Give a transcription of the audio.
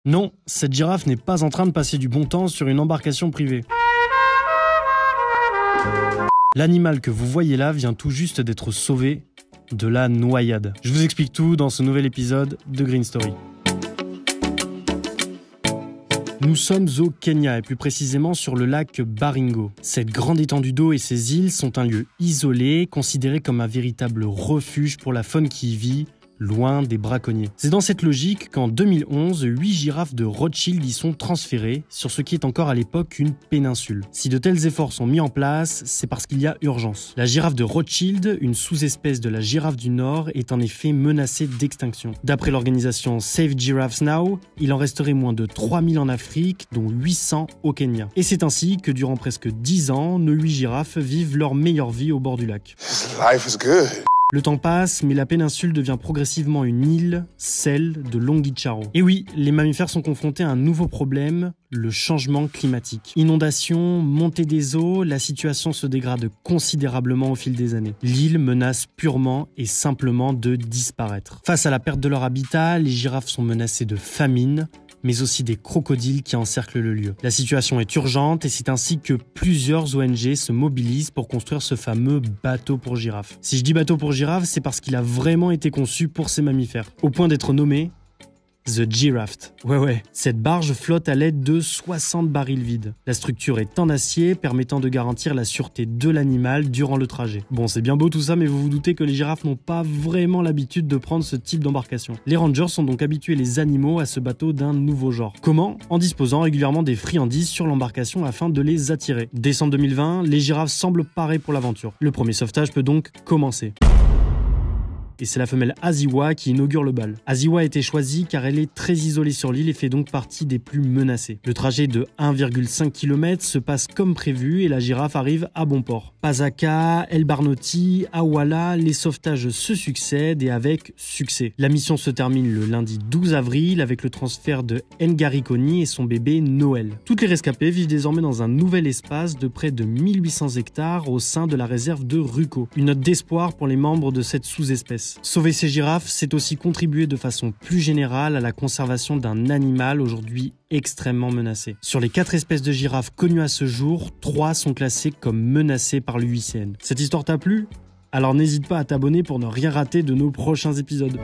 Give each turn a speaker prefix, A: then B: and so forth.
A: Non, cette girafe n'est pas en train de passer du bon temps sur une embarcation privée. L'animal que vous voyez là vient tout juste d'être sauvé de la noyade. Je vous explique tout dans ce nouvel épisode de Green Story. Nous sommes au Kenya et plus précisément sur le lac Baringo. Cette grande étendue d'eau et ses îles sont un lieu isolé, considéré comme un véritable refuge pour la faune qui y vit, loin des braconniers. C'est dans cette logique qu'en 2011, 8 girafes de Rothschild y sont transférées sur ce qui est encore à l'époque une péninsule. Si de tels efforts sont mis en place, c'est parce qu'il y a urgence. La girafe de Rothschild, une sous-espèce de la girafe du Nord, est en effet menacée d'extinction. D'après l'organisation Save Giraffes Now, il en resterait moins de 3000 en Afrique, dont 800 au Kenya. Et c'est ainsi que durant presque 10 ans, nos 8 girafes vivent leur meilleure vie au bord du lac.
B: Life is good.
A: Le temps passe, mais la péninsule devient progressivement une île, celle de Longitcharo. Et oui, les mammifères sont confrontés à un nouveau problème, le changement climatique. Inondations, montée des eaux, la situation se dégrade considérablement au fil des années. L'île menace purement et simplement de disparaître. Face à la perte de leur habitat, les girafes sont menacées de famine, mais aussi des crocodiles qui encerclent le lieu. La situation est urgente et c'est ainsi que plusieurs ONG se mobilisent pour construire ce fameux bateau pour girafes. Si je dis bateau pour girafes, c'est parce qu'il a vraiment été conçu pour ces mammifères, au point d'être nommé The Giraft. Ouais, cette barge flotte à l'aide de 60 barils vides. La structure est en acier, permettant de garantir la sûreté de l'animal durant le trajet. Bon, c'est bien beau tout ça, mais vous vous doutez que les girafes n'ont pas vraiment l'habitude de prendre ce type d'embarcation. Les rangers sont donc habitués les animaux à ce bateau d'un nouveau genre. Comment ? En disposant régulièrement des friandises sur l'embarcation afin de les attirer. Décembre 2020, les girafes semblent parées pour l'aventure. Le premier sauvetage peut donc commencer. Et c'est la femelle Aziwa qui inaugure le bal. Aziwa a été choisie car elle est très isolée sur l'île et fait donc partie des plus menacées. Le trajet de 1,5 km se passe comme prévu et la girafe arrive à bon port. Pasaka, El Barnoti, Awala, les sauvetages se succèdent et avec succès. La mission se termine le lundi 12 avril avec le transfert de Ngarikoni et son bébé Noël. Toutes les rescapées vivent désormais dans un nouvel espace de près de 1800 hectares au sein de la réserve de Ruko. Une note d'espoir pour les membres de cette sous-espèce. Sauver ces girafes, c'est aussi contribuer de façon plus générale à la conservation d'un animal aujourd'hui extrêmement menacé. Sur les 4 espèces de girafes connues à ce jour, 3 sont classées comme menacées par l'UICN. Cette histoire t'a plu ? Alors n'hésite pas à t'abonner pour ne rien rater de nos prochains épisodes.